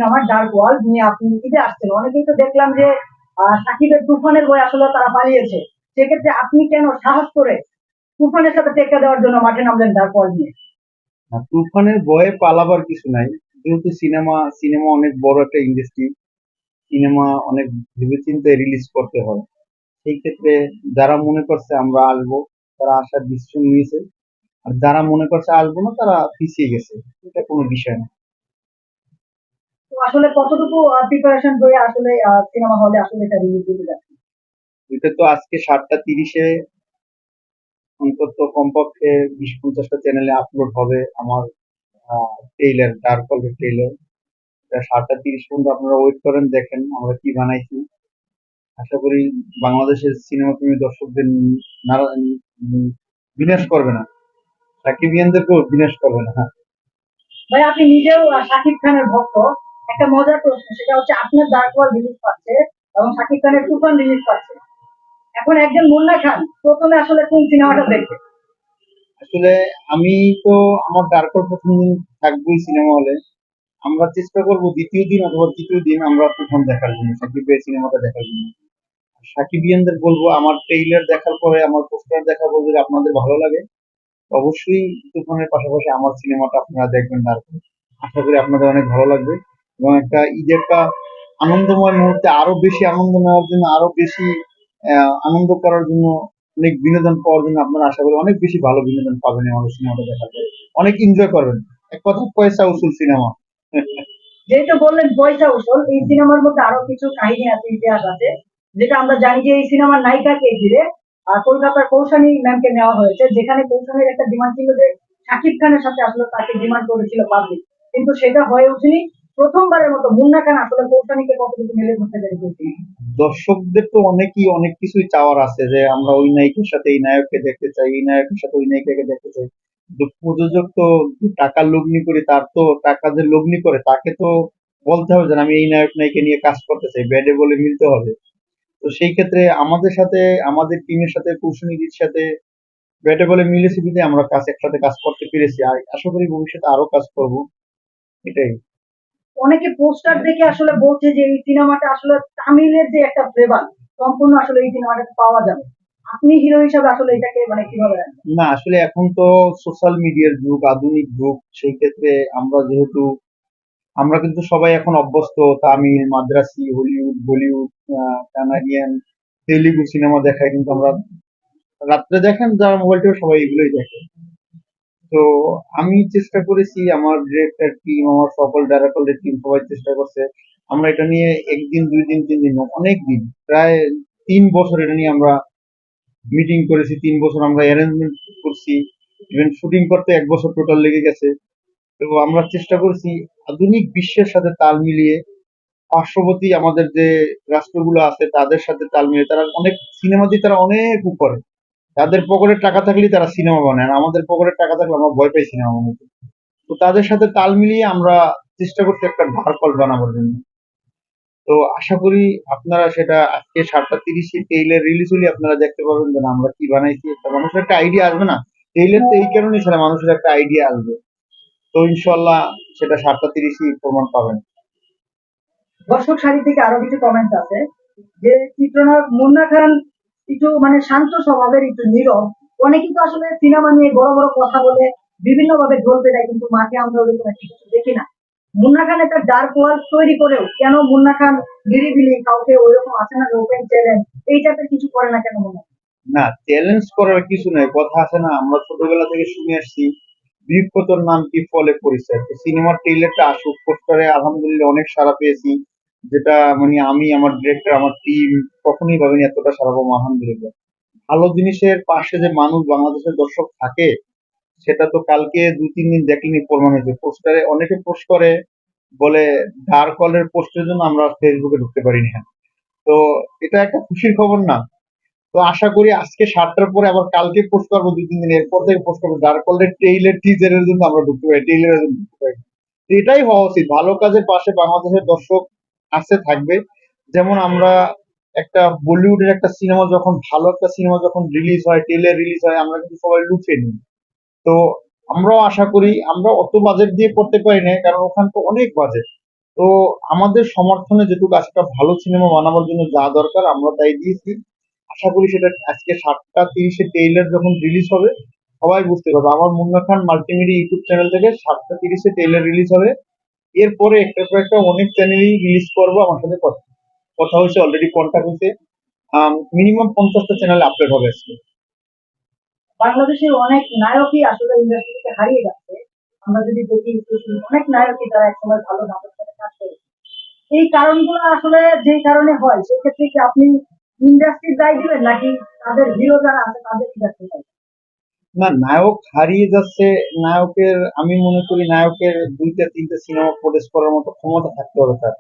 সিনেমার dark world নিয়ে আপনি ঈদে আসছেন, অনেকেই তো দেখলাম যে সাকিবের তুফানের বই আসলে তারা পালিয়েছে। সেক্ষেত্রে আপনি কেন সাহস করে তুফানের সাথে টেক্কা দেওয়ার জন্য মাঠে নামলেন ডার্ক ওয়ার্ল্ড নিয়ে? তুফানের ভয়ে পালাবার কিছু নাই। যেহেতু সিনেমা সিনেমা অনেক বড় একটা ইন্ডাস্ট্রি, সিনেমা অনেক ভেবেচিন্তে রিলিজ করতে হয়। সেই ক্ষেত্রে যারা মনে করছে আমরা আসবো, তারা আসার ডিসিশন নিয়েছে। আর যারা মনে করছে আসবো না, তারা পিছিয়ে গেছে। এটা কোনো বিষয় না। তো আসলে কতটুকু প্রিপারেশন করে আসলে সিনেমা হলে আসলে এটা রিলিজ দিতে যাচ্ছে? এটা তো আজকে 7টা 30-এ অন্তত কমপক্ষে 20-50টা চ্যানেলে আপলোড হবে আমার ট্রেইলার, ডার্ক ওয়ার্ল্ডের ট্রেইলার। 7টা 30 পর্যন্ত আপনারা ওয়েট করেন, দেখেন আমরা কি বানাইছি। আশা করি বাংলাদেশের সিনেমা প্রেমী দর্শকদের বিনাশ করবে না, সাকিবিয়ানদেরকেও বিনাশ করবে না। ভাই আপনি নিজেও শাকিব খানের ভক্ত। একটা মজার প্রশ্ন, সেটা হচ্ছে আপনার ডার্ক ওয়ার্ল্ড রিলিজ পাচ্ছে এবং শাকিব খানের তুফান রিলিজ পাচ্ছে। এখন একজন মুন্না খান প্রথমে আসলে কোন সিনেমাটা দেখবে? আসলে আমি তো আমার ডার্ক ওয়ার্ল্ড প্রথম দিন থাকবোই সিনেমা হলে। আমরা চেষ্টা করব দ্বিতীয় দিন অথবা তৃতীয় দিন আমরা তুফান দেখার জন্য, সাকিবের সিনেমাটা দেখার জন্য। সাকিবিয়ানদের বলবো আমার ট্রেইলার দেখার পরে, আমার পোস্টার দেখার পর যদি আপনাদের ভালো লাগে, অবশ্যই তুফানের পাশাপাশি আমার সিনেমাটা আপনারা দেখবেন ডার্ক ওয়ার্ল্ড। আশা করি আপনাদের অনেক ভালো লাগবে এবং একটা ঈদের আনন্দময় মুহূর্তে আরো বেশি আনন্দ নেওয়ার জন্য, আরো বেশি আনন্দ করার জন্য, অনেক বিনোদন পাওয়ার জন্য আপনারা আশা করি অনেক বেশি ভালো বিনোদন পাবেন আমাদের সিনেমাটা দেখার পরে। অনেক এনজয় করবেন। এক কথা পয়সা উসুল সিনেমা। যেহেতু বললেন পয়সা উসুল, এই সিনেমার মধ্যে আরো কিছু কাহিনী আছে, ইতিহাস আছে, যেটা আমরা জানি যে এই সিনেমার নায়িকাকে ঘিরে কলকাতার কৌশানী ম্যামকে নেওয়া হয়েছে, যেখানে কৌশানীর একটা ডিমান্ড ছিল যে শাকিব খানের সাথে আসলে তাকে ডিমান্ড করেছিল পাবলিক, কিন্তু সেটা হয়ে ওঠেনি। প্রথমবারের মতো মুন্না খান আসলে কৌশানীকে কতটুকু মেলে ধরতে পেরেছে? দর্শকদের তো অনেকই অনেক কিছুই চাওয়ার আছে, যে আমরা ওই নায়িকার সাথে এই নায়ককে দেখতে চাই, এই নায়কের সাথে ওই নায়িকাকে দেখতে চাই। কিন্তু প্রযোজক তো যে টাকা লগ্নি করে, তার তো টাকা যে লগ্নি করে তাকে তো বলতে হবে যে আমি এই নায়ক নায়িকা নিয়ে কাজ করতে চাই, ব্যাডে বলে মিলতে হবে। তো সেই ক্ষেত্রে আমাদের সাথে, আমাদের টিমের সাথে, কৌশনীদের সাথে ব্যাটে বলে মিলেছে বিধায় আমরা একসাথে কাজ করতে পেরেছি। আর আশা করি ভবিষ্যতে আরো কাজ করব। এটাই। অনেকে পোস্টার দেখে আসলে বলছে যে এই সিনেমাটা আসলে তামিলের যে একটা ফ্লেভার সম্পূর্ণ আসলে এই সিনেমাটাতে পাওয়া যাবে। আপনি হিরো হিসাবে আসলে এটাকে মানে কিভাবে দেখেন? না, আসলে এখন তো সোশ্যাল মিডিয়ার যুগ, আধুনিক যুগ। সেই ক্ষেত্রে আমরা যেহেতু, আমরা কিন্তু সবাই এখন অভ্যস্ত Tamil, Madrasi, Hollywood, Bollywood, Canadian, Telugu cinema দেখায় কিন্তু আমরা। রাত্রে দেখেন যারা মোবাইল টেপে সবাই এগুলোই দেখে। তো আমি চেষ্টা করেছি, আমার ডিরেক্টর টিম, আমার সকল ডাইরেক্টরের টিম সবাই চেষ্টা করছে। আমরা এটা নিয়ে একদিন, 2 দিন, 3 দিন, অনেক দিন, প্রায় 3 বছর এটা নিয়ে আমরা মিটিং করেছি। 3 বছর আমরা অ্যারেঞ্জমেন্ট করছি। ইভেন শুটিং করতে 1 বছর টোটাল লেগে গেছে। তো আমরা চেষ্টা করেছি আধুনিক বিশ্বের সাথে তাল মিলিয়ে, পার্শ্ববর্তী আমাদের যে রাষ্ট্রগুলো আছে তাদের সাথে তাল মিলিয়ে, তারা অনেক সিনেমা দিয়ে তারা অনেক উপরে। তাদের পকেটে টাকা থাকলেই তারা সিনেমা বানায়, আর আমাদের পকেটে টাকা থাকলে আমরা ভয় পাই সিনেমা বানাতে। তো তাদের সাথে তাল মিলিয়ে আমরা চেষ্টা করছি একটা ধার কল বানাবার জন্য। তো আশা করি আপনারা সেটা আজকে 7টা 30-এ ট্রেইলার রিলিজ হলে আপনারা দেখতে পাবেন যে না, আমরা কি বানাইছি। একটা মানুষের একটা আইডিয়া আসবে না, ট্রেইলার তো এই কারণেই ছিল মানুষের একটা আইডিয়া আসবে। তো ইনশাল্লাহ সেটা 7টা 30-ই প্রমাণ পাবেন। দর্শক সারি থেকে আরো কিছু কমেন্ট আছে যে চিত্রনায়ক মুন্না খান একটু মানে শান্ত স্বভাবের, একটু নীরব। অনেকেই তো আসলে সিনেমা নিয়ে বড় বড় কথা বলে বিভিন্ন ভাবে ঢোল পেটায়, কিন্তু মাকে আমরা ওরকম একটা কিছু দেখি না। মুন্না খান একটা ডার্ক ওয়ার্ল্ড তৈরি করেও কেন মুন্না খান নিরিবিলি কাউকে ওইরকম আছে না ওপেন চ্যালেঞ্জ এই টাইপের কিছু করে না কেন মনে হয়? না, চ্যালেঞ্জ করার কিছু নাই। কথা আছে না, আমরা ছোটবেলা থেকে শুনে আসছি, বৃক্ষতর নাম কি ফলে পরিচয়। তো সিনেমার ট্রেইলারটা আসুক, পোস্টারে আলহামদুলিল্লাহ অনেক সাড়া পেয়েছি। যেটা মানে আমি, আমার ডিরেক্টর, আমার টিম কখনোই ভাবিনি এতটা সাড়া পাবো, আলহামদুলিল্লাহ। ভালো জিনিসের পাশে যে মানুষ, বাংলাদেশের দর্শক থাকে, সেটা তো কালকে 2-3 দিন দেখলেই প্রমাণ হয়েছে। পোস্টারে অনেকে পোস্ট করে, বলে ডার্ক হলের পোস্টের জন্য আমরা ফেসবুকে ঢুকতে পারিনি। হ্যাঁ, তো এটা একটা খুশির খবর না? তো আশা করি আজকে 7টার পরে আবার কালকে পোস্ট করবো, 2-3 দিন এরপর থেকে পোস্ট করবো ডার্ক হলের ট্রেইলার, টিজারের জন্য আমরা ঢুকতে পারি, ট্রেইলারের জন্য ঢুকতে পারি। তো এটাই হওয়া উচিত। ভালো কাজের পাশে বাংলাদেশের দর্শক আছে, থাকবে। যেমন আমরা একটা বলিউডের একটা সিনেমা যখন, ভালো একটা সিনেমা যখন রিলিজ হয়, ট্রেলার রিলিজ হয়, আমরা কিন্তু সবাই লুফে নিই। তো আমরাও আশা করি, আমরা অত বাজেট দিয়ে করতে পারি না, কারণ ওখানে তো অনেক বাজেট। তো আমাদের সমর্থনে যেটুকু একটা ভালো সিনেমা বানাবার জন্য যা দরকার আমরা তাই দিয়েছি। আশা করি সেটা আজকে 7টা 30-এ ট্রেইলার যখন রিলিজ হবে সবাই বুঝতে পারবে। আমার মুন্না খান মাল্টিমিডিয়া ইউটিউব চ্যানেল থেকে 7টা 30-এ ট্রেইলার রিলিজ হবে। এরপরে একটার পর একটা অনেক চ্যানেলই রিলিজ করবো। আমার সাথে কথা কথা হয়েছে, অলরেডি কন্ট্যাক্ট হয়েছে। মিনিমাম 50টা চ্যানেলে আপলোড হবে আজকে। বাংলাদেশের অনেক নায়কই আসলে ইন্ডাস্ট্রি থেকে হারিয়ে যাচ্ছে। আমরা যদি দেখি অনেক নায়কই তারা একসময় ভালো নাটক করে কাজ করে। এই কারণগুলো আসলে যেই কারণে হয় সেক্ষেত্রে কি আপনি ইন্ডাস্ট্রির দায় দিবেন নাকি তাদের হিরো যারা আছে তাদের ইন্ডাস্ট্রি দায়? না, নায়ক হারিয়ে যাচ্ছে। নায়কের আমি মনে করি নায়কের 2টা 3টা সিনেমা প্রডিউস করার মতো ক্ষমতা থাকতে হবে তার।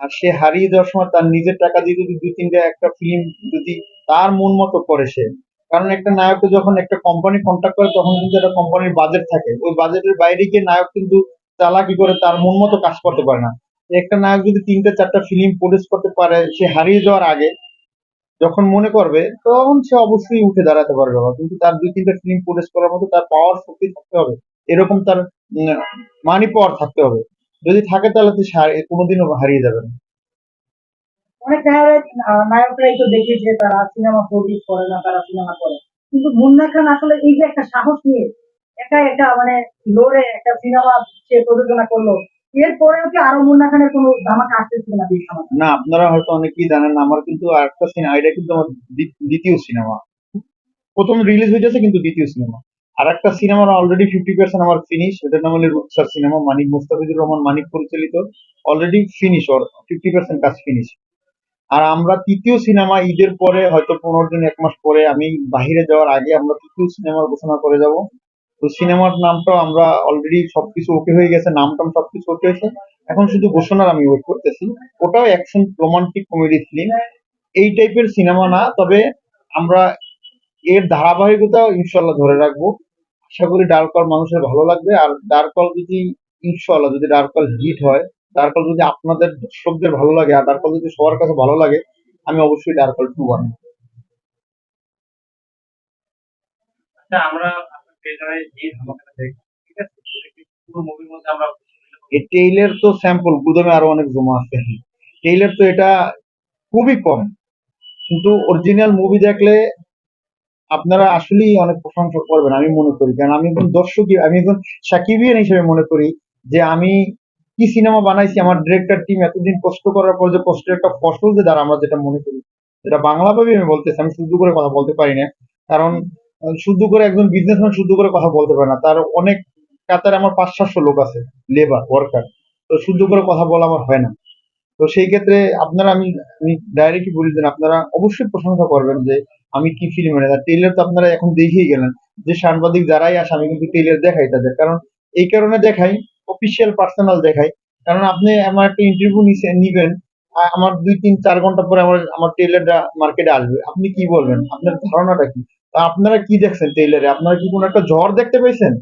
আর সে হারিয়ে যাওয়ার সময় তার নিজের টাকা দিয়ে যদি 2-3টা একটা ফিল্ম যদি তার মন মতো করে সে, কারণ একটা নায়ককে যখন একটা কোম্পানি কন্ট্যাক্ট করে তখন কিন্তু একটা কোম্পানির বাজেট থাকে, ওই বাজেটের বাইরে গিয়ে নায়ক কিন্তু চালাকি করে তার মন মতো কাজ করতে পারে না। একটা নায়ক যদি 3টা 4টা ফিল্ম প্রডিউস করতে পারে সে হারিয়ে যাওয়ার আগে, যখন মনে করবে তখন সে অবশ্যই উঠে দাঁড়াতে পারবে আবার। কিন্তু তার 2-3টা ফিল্ম প্রডিউস করার মতো তার পাওয়ার শক্তি থাকতে হবে, এরকম তার মানি পাওয়ার থাকতে হবে। যদি থাকে তাহলে তো সে কোনোদিনও হারিয়ে যাবে না। অনেক নায়করাই তো দেখি যে তারা সিনেমা প্রডিউস করে না, তারা সিনেমা করে। কিন্তু মুন্না খান আসলে এই যে একটা সাহস নিয়ে একা একা মানে লড়ে একটা সিনেমা সে প্রযোজনা করলো, এরপরেও কি আরো মুন্না খানের কোনো ধামাকা আসতেছিল না এই সময়? না, আপনারা হয়তো অনেকেই জানেন না, আমার কিন্তু আরেকটা সিনেমা, এটা কিন্তু আমার দ্বিতীয় সিনেমা। প্রথম রিলিজ হয়েছে কিন্তু দ্বিতীয় সিনেমা। আর একটা সিনেমার অলরেডি 50% আমার ফিনিশ, এটার নাম হলো রূপসার সিনেমা, মানিক মুস্তাফিজুর রহমান মানিক পরিচালিত। অলরেডি ফিনিশ, ওর 50% কাজ ফিনিশ। আর আমরা তৃতীয় সিনেমা ঈদের পরে হয়তো 15 দিন 1 মাস পরে, আমি বাহিরে যাওয়ার আগে আমরা তৃতীয় সিনেমার ঘোষণা করে যাব। তো সিনেমার নামটাও আমরা অলরেডি সবকিছু ওকে হয়ে গেছে, নাম টাম সবকিছু ওকে হয়েছে। এখন শুধু ঘোষণার আমি ওয়েট করতেছি। ওটাও অ্যাকশন রোমান্টিক কমেডি ফিল্ম, এই টাইপের সিনেমা না, তবে আমরা এর ধারাবাহিকতা ইনশাল্লাহ ধরে রাখবো। আশা করি ডার্কল মানুষের ভালো লাগবে। আর ডার্কল যদি ইনশাল্লাহ যদি ডার্কল হিট হয়, ডার্কল যদি আপনাদের দর্শকদের ভালো লাগে আর ডার্কল যদি সবার কাছে ভালো লাগে, আমি অবশ্যই ডার্কল 2 বানাবো। আচ্ছা, আমরা আপনার ট্রেলারে যে ধামাকাটা দেখলাম, ঠিক আছে? সেটা কি পুরো মুভির মধ্যে আমরা এই টেইলের তো স্যাম্পল, গুদামে আরো অনেক জমা আছে। টেইলের তো এটা খুবই কম, কিন্তু অরিজিনাল মুভি দেখলে আপনারা আসলেই অনেক প্রশংসা করবেন আমি মনে করি। কারণ আমি একজন দর্শকই, আমি একজন সাকিবিয়ান হিসেবে মনে করি যে আমি কি সিনেমা বানাইছি, আমার ডিরেক্টর টিম এতদিন কষ্ট করার পর যে কষ্টের একটা ফসল যে দ্বারা আমরা যেটা মনে করি, যেটা বাংলা ভাবে আমি বলতেছি, আমি শুদ্ধ করে কথা বলতে পারি না। কারণ শুদ্ধ করে একজন বিজনেসম্যান শুদ্ধ করে কথা বলতে পারে না, তার অনেক কাতারে আমার 500-700 লোক আছে, লেবার ওয়ার্কার। তো শুদ্ধ করে কথা বলা আমার হয় না। তো সেই ক্ষেত্রে আপনারা, আমি আমি ডাইরেক্টলি বলি যে আপনারা অবশ্যই প্রশংসা করবেন যে আমি কি ফিল্ম বানাই। টেইলার তো আপনারা এখন দেখেই গেলেন, যে সাংবাদিক যারাই আসে আমি কিন্তু টেইলার দেখাই তাদের। কারণ এই কারণে দেখাই, অফিসিয়াল পার্সোনাল দেখাই। কারণ আপনি আমার একটা ইন্টারভিউ নিবেন, আমার 2-3-4 ঘন্টা পরে আমার আমার টেইলারটা মার্কেটে আসবে, আপনি কি বলবেন? আপনার ধারণাটা কি? তা আপনারা কি দেখছেন টেইলারে? আপনারা কি কোনো একটা ঝড় দেখতে পেয়েছেন?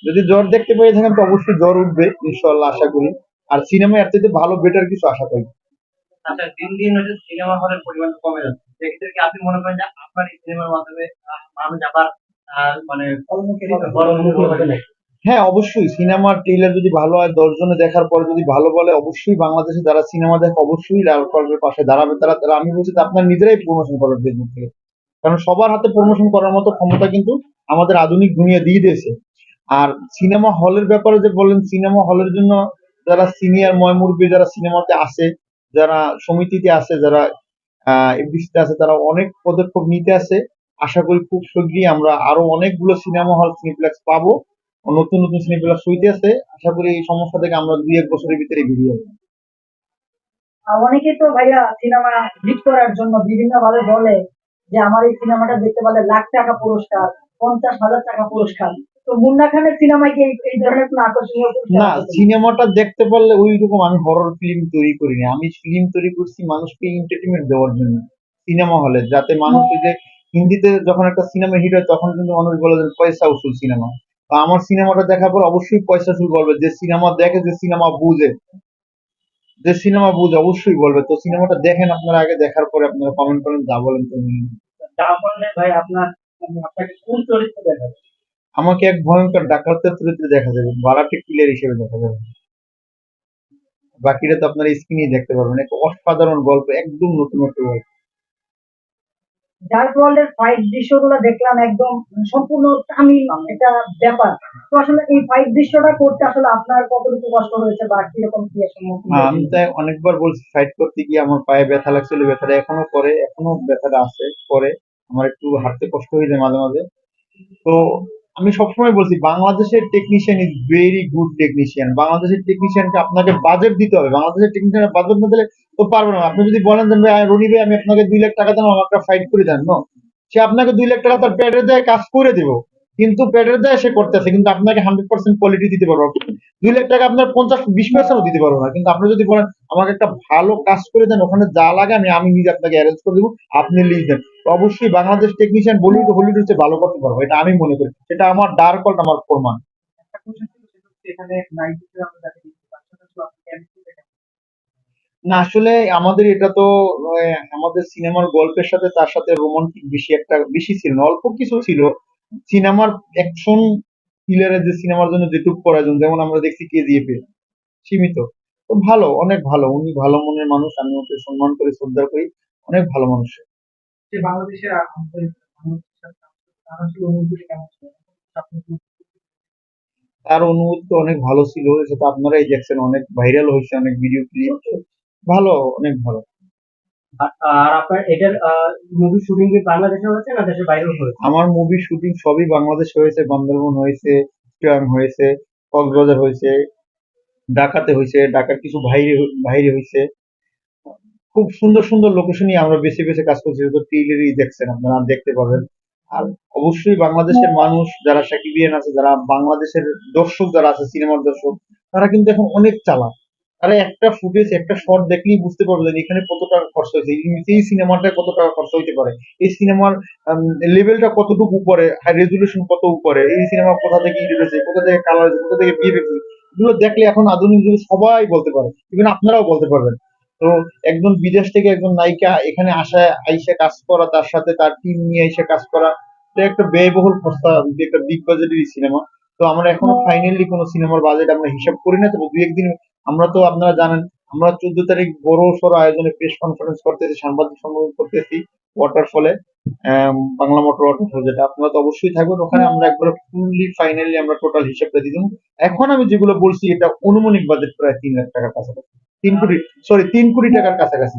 যদি জ্বর দেখতে পেয়ে থাকেন তো অবশ্যই জ্বর উঠবে ইনশাল্লাহ আশা করি। আর সিনেমায় এর চাইতে ভালো বেটার কিছু আশা করি। আচ্ছা, দিন দিন হচ্ছে সিনেমা হলের পরিমাণটা কমে যাচ্ছে। সেক্ষেত্রে কি আপনি মনে করেন যে আপনার এই সিনেমার মাধ্যমে মানুষ আবার মানে বড়মুখী হবে নাকি? হ্যাঁ, অবশ্যই সিনেমার ট্রেলার যদি ভালো হয়, 10 জনে দেখার পরে যদি ভালো বলে, অবশ্যই বাংলাদেশে যারা সিনেমা দেখে অবশ্যই লাল কলবের পাশে দাঁড়াবে। তারা তারা আমি বলছি যে আপনার নিজেরাই প্রমোশন করবেন ফেসবুক থেকে। কারণ সবার হাতে প্রমোশন করার মতো ক্ষমতা কিন্তু আমাদের আধুনিক দুনিয়া দিয়ে দিয়েছে। আর সিনেমা হলের ব্যাপারে যে বললেন, সিনেমা হলের জন্য যারা সিনিয়র ময়মুরব্বী যারা সিনেমাতে আসে, যারা সমিতিতে আছে, যারা এফডিসিতে আছে, তারা অনেক পদক্ষেপ নিতে আছে। আশা করি খুব শীঘ্রই আমরা আরো অনেকগুলো সিনেমা হল সিনেপ্লেক্স পাবো, নতুন নতুন সিনেপ্লেক্স হইতে আছে। আশা করি এই সমস্যা থেকে আমরা 2-1 বছরের ভিতরে বেরিয়ে যাবো। অনেকে তো ভাইয়া সিনেমা হিট করার জন্য বিভিন্ন ভাবে বলে যে আমার এই সিনেমাটা দেখতে পারলে লাখ টাকা পুরস্কার, 50,000 টাকা পুরস্কার। তো মুন্না খানের সিনেমায় কি এই ধরনের কোনো আকর্ষণীয় পুরস্কার না, আছে কিনা? সিনেমাটা দেখতে পারলে ওই রকম আমি হরর ফিল্ম তৈরি করিনি। আমি ফিল্ম তৈরি করছি মানুষকে এন্টারটেনমেন্ট দেওয়ার জন্য সিনেমা হলে, যাতে মানুষ এই যে হিন্দিতে যখন একটা সিনেমা হিট হয় তখন কিন্তু মানুষ বলে যে পয়সা উসুল সিনেমা। তো আমার সিনেমাটা দেখার পর অবশ্যই পয়সা উসুল বলবে, যে সিনেমা দেখে, যে সিনেমা বুঝে, যে সিনেমা বুঝে অবশ্যই বলবে। তো সিনেমাটা দেখেন আপনারা, আগে দেখার পরে আপনারা কমেন্ট করেন, যা বলেন তো নিয়ে নিন। তাহলে ভাই আপনার আপনাকে কোন চরিত্র দেখাবে? আমাকে এক ভয়ঙ্কর ডাকাতের চরিত্রে দেখা যাবে, বারাটে কিলের হিসেবে দেখা যাবে। বাকিটা তো আপনারা স্ক্রিনেই দেখতে পারবেন। একটা অসাধারণ গল্প, একদম নতুন একটা গল্প। ডার্ক ওয়ার্ল্ডের ফাইট দৃশ্যগুলো দেখলাম একদম সম্পূর্ণ তামিল একটা ব্যাপার। তো আসলে এই ফাইট দৃশ্যটা করতে আসলে আপনার কতটুকু কষ্ট হয়েছে বা কিরকম কি এর সম্মুখীন আমি হয়েছিল? তো অনেকবার বলছি, ফাইট করতে গিয়ে আমার পায়ে ব্যথা লাগছিল, ব্যথাটা এখনো করে, এখনো ব্যথাটা আছে করে। আমার একটু হাঁটতে কষ্ট হয়ে যায় মাঝে মাঝে। তো আমি সবসময় বলছি, বাংলাদেশের technician is very good technician. বাংলাদেশের টেকনিশিয়ানকে আপনাকে বাজেট দিতে হবে। বাংলাদেশের টেকনিশিয়ান বাজেট না দিলে তো পারবে না। আপনি যদি বলেন যে ভাই রনি ভাই আমি আপনাকে 2 লাখ টাকা দেন, আমার একটা ফাইট করে দেন, নো, সে আপনাকে 2 লাখ টাকা তার প্যাডের দেয় কাজ করে দিব, কিন্তু প্যাডের দেয় সে করতেছে, কিন্তু আপনাকে 100% কোয়ালিটি দিতে পারবো না। 2 লাখ টাকা আপনার 50-20% দিতে পারবো না, কিন্তু আপনি যদি বলেন আমাকে একটা ভালো কাজ করে দেন, ওখানে যা লাগে আমি আমি নিজে আপনাকে অ্যারেঞ্জ করে দেবো, আপনি লিজ দেন, তো অবশ্যই বাংলাদেশ টেকনিশিয়ান বলিউড হলিউড হচ্ছে ভালো করতে পারবো, এটা আমি মনে করি। সেটা আমার ডার্ক হল্ট আমার প্রমাণ। একটা কোশ্চেন ছিল, সেটা হচ্ছে এখানে নাইট আমরা যাকে দেখতে পাচ্ছি তার সাথে আপনি কেমিস্ট্রি দেখেন। না আসলে আমাদের এটা তো আমাদের সিনেমার গল্পের সাথে তার সাথে রোমান্টিক বেশি একটা বেশি ছিল না, অল্প কিছু ছিল। সিনেমার অ্যাকশন থ্রিলারের যে সিনেমার জন্য যেটুকু প্রয়োজন, যেমন আমরা দেখছি কেজিএফ এ, সীমিত। তো ভালো, অনেক ভালো, উনি ভালো মনের মানুষ, আমি ওকে সম্মান করি, শ্রদ্ধা করি, অনেক ভালো মানুষ। যে বাংলাদেশের বাংলাদেশের সাথে তার আসলে অনুভূতি কেমন ছিল? আপনি তার অনুভূতি তো অনেক ভালো ছিল, সেটা আপনারাই দেখছেন, অনেক ভাইরাল হয়েছে, অনেক ভিডিও ক্লিপ, ভালো, অনেক ভালো। আর আপনার এটার মুভি শুটিং কি বাংলাদেশে হয়েছে না দেশের বাইরেও হয়েছে? আমার মুভি শুটিং সবই বাংলাদেশে হয়েছে, বান্দরবন হয়েছে, চিটাগাং হয়েছে, কক্সবাজার হয়েছে, ঢাকাতে হয়েছে, ঢাকার কিছু বাইরে বাইরে হয়েছে। খুব সুন্দর সুন্দর লোকেশনই আমরা বেছে বেছে কাজ করছি, তো ট্রেইলারই দেখছেন, আপনারা দেখতে পাবেন। আর অবশ্যই বাংলাদেশের মানুষ যারা সাকিবিয়ান আছে, যারা বাংলাদেশের দর্শক যারা আছে, সিনেমার দর্শক, তারা কিন্তু এখন অনেক চালাক। তারা একটা ফুটেজ একটা শট দেখলেই বুঝতে পারবে যে এখানে কত টাকা খরচ হয়েছে, এই সিনেমাটা কত টাকা খরচ হইতে পারে, এই সিনেমার লেভেলটা কতটুকু উপরে, রেজুলেশন কত উপরে, এই সিনেমা কোথা থেকে এডিট হয়েছে, কোথা থেকে কালার হয়েছে, কোথা থেকে বিএফএক্স, এগুলো দেখলে এখন আধুনিক যুগে সবাই বলতে পারে, ইভেন আপনারাও বলতে পারবেন। তো একজন বিদেশ থেকে একজন নায়িকা এখানে আসা, আইসা কাজ করা, তার সাথে তার টিম নিয়ে এসে কাজ করা, এটা একটা ব্যয়বহুল খরচা, একটা বিগ বাজেটের সিনেমা। তো আমরা এখনো ফাইনালি কোনো সিনেমার বাজেট আমরা হিসাব করি না, তবে 2-1 দিন, আমরা তো আপনারা জানেন আমরা 14 তারিখ বড় সড়ো আয়োজনে প্রেস কনফারেন্স করতেছি, সাংবাদিক সম্মেলন করতেছি ওয়াটারফলে, বাংলা মোটর ওয়াটারফল, যেটা আপনারা তো অবশ্যই থাকবেন ওখানে। আমরা একবার ফুললি ফাইনালি আমরা টোটাল হিসাবটা দিয়ে দেবো। এখন আমি যেগুলো বলছি এটা অনুমানিক বাজেট প্রায় 3 লাখ টাকার কাছাকাছি, 3 কোটি, সরি 3 কোটি টাকার কাছাকাছি।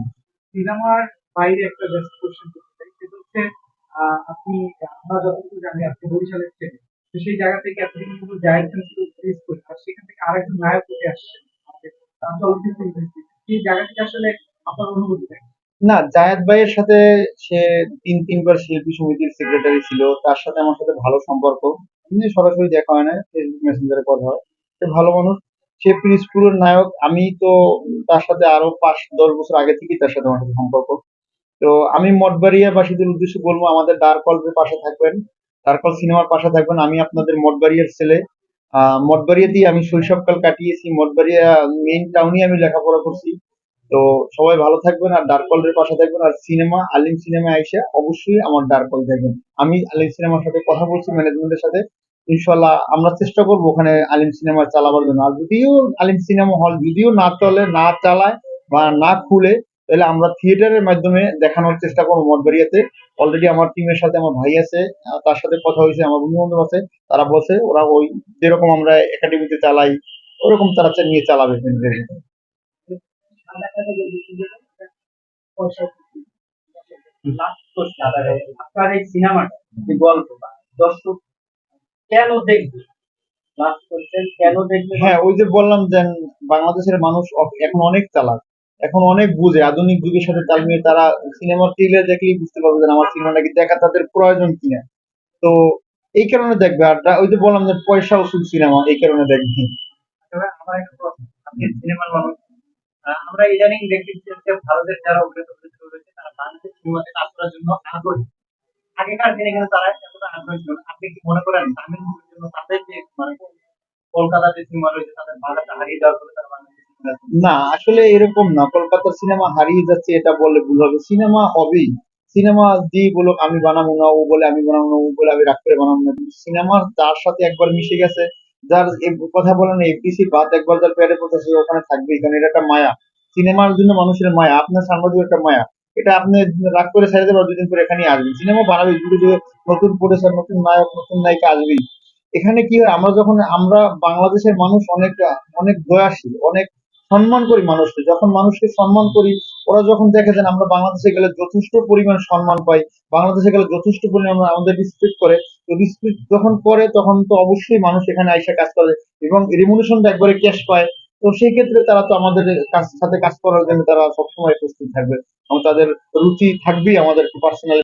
সিনেমার বাইরে একটা জাস্ট কোশ্চেন করতে চাই, সেটা হচ্ছে আপনি, আমরা যতটুকু জানি আপনি বরিশালের ছেলে, তো সেই জায়গা থেকে আপনি কিন্তু জায়েদ খান শুধু ফেস করে, আর সেখান থেকে আরেকজন নায়ক উঠে আসছে আমাদের চলচ্চিত্র ইন্ডাস্ট্রি, সেই জায়গা থেকে আসলে আপনার অনুভূতি থাকে? না, জায়েদ ভাইয়ের সাথে সে 3-3 বার শিল্পী সমিতির সেক্রেটারি ছিল, তার সাথে আমার সাথে ভালো সম্পর্ক, এমনি সরাসরি দেখা হয় না, ফেসবুক মেসেঞ্জারে কথা হয়। সে ভালো মানুষ, সে পিরিজপুরের নায়ক। আমি তো তার সাথে আরো 5-10 বছর আগে থেকেই তার সাথে আমার সাথে সম্পর্ক। তো আমি মঠবাড়িয়া বাসীদের উদ্দেশ্যে বলবো, আমাদের ডার্ক হলের পাশে থাকবেন, ডার্ক হল সিনেমার পাশে থাকবেন। আমি আপনাদের মঠবাড়িয়ার ছেলে, মঠবাড়িয়াতেই আমি শৈশবকাল কাটিয়েছি, মঠবাড়িয়া মেইন টাউনে আমি লেখাপড়া করছি। তো সবাই ভালো থাকবেন, আর ডার্ক হলের পাশে থাকবেন, আর সিনেমা আলিম সিনেমা আইসা অবশ্যই আমার ডার্ক হল দেখবেন। আমি আলিম সিনেমার সাথে কথা বলছি, ম্যানেজমেন্টের সাথে, ইনশাল্লাহ আমরা চেষ্টা করবো ওখানে আলিম সিনেমা চালাবার জন্য। আর যদিও আলিম সিনেমা হল যদিও না চলে, না চালায় বা না খুলে, তাহলে আমরা থিয়েটারের মাধ্যমে দেখানোর চেষ্টা করবো মঠবাড়িয়াতে। অলরেডি আমার টিমের সাথে আমার ভাই আছে, তার সাথে কথা হয়েছে, আমার বন্ধু বান্ধব আছে, তারা বলছে ওরা ওই যেরকম আমরা একাডেমিতে চালাই ওরকম তারা নিয়ে চালাবে। লাস্ট কোশ্চেন, আপনার এই সিনেমাটা যে গল্প বা দর্শক কেন দেখবে, লাস্ট কোশ্চেন, কেন দেখবে? হ্যাঁ, ওই যে বললাম যে বাংলাদেশের মানুষ এখন অনেক চালাক, এখন অনেক বুঝে, আধুনিক যুগের সাথে তাল মিলিয়ে তারা সিনেমার ট্রেলার দেখলেই বুঝতে পারবে যে আমার সিনেমাটা কি দেখা তাদের প্রয়োজন কিনা। তো এই কারণে দেখবে। আর ওই যে বললাম যে পয়সা উসুল সিনেমা, এই কারণে দেখবে। তবে আমার একটা প্রশ্ন, আপনি সিনেমার মানুষ, আমরা ইদানিং দেখতেছি যে ভারতের যারা অভিনেতা রয়েছে তারা বাংলাদেশ সিনেমাতে কাজ করার জন্য আগ্রহী। আগেকার দিনে কিন্তু তারা এতটা আগ্রহী ছিল না। আপনি কি মনে করেন তামিল মুভির জন্য তাদের যে মানে কলকাতার যে সিনেমা রয়েছে তাদের বাংলাটা হারিয়ে যাওয়ার ফলে তারা বাংলাদেশে চলে আসছে? না আসলে এরকম না, কলকাতার সিনেমা হারিয়ে যাচ্ছে এটা বললে ভুল হবে, সিনেমা হবেই। সিনেমা যে বলো আমি বানাবো না, ও বলে আমি বানাবো না, ও বলে আমি রাগ করে বানাবো না, কিন্তু সিনেমা তার সাথে একবার মিশে গেছে, যার এই কথা বলেন এফডিসি বাদ একবার যার পেটে পড়ছে সে ওখানে থাকবেই, কারণ এটা একটা মায়া। সিনেমার জন্য মানুষের মায়া, আপনার সাংবাদিক একটা মায়া। এটা আপনি রাগ করে ছেড়ে দেবেন, দুদিন পরে এখানেই আসবেন, সিনেমা বানাবে, যুগে যুগে নতুন প্রডিউসার, নতুন নায়ক, নতুন নায়িকা আসবেই। এখানে কি হয়, আমরা বাংলাদেশের মানুষ অনেক অনেক দয়াশীল, অনেক সম্মান করি মানুষকে। যখন মানুষকে সম্মান করি, ওরা যখন দেখে যে আমরা বাংলাদেশে গেলে যথেষ্ট পরিমাণ সম্মান পাই, বাংলাদেশে গেলে যথেষ্ট পরিমাণ আমাদের রেসপেক্ট করে, তো রেসপেক্ট যখন করে তখন তো অবশ্যই মানুষ এখানে আইসা কাজ করে এবং রেমুনেশনটা একবারে ক্যাশ পায়। তো সেই ক্ষেত্রে তারা তো আমাদের সাথে কাজ করার জন্য তারা সবসময় প্রস্তুত থাকবে এবং তাদের রুচি থাকবেই আমাদের পার্সোনাল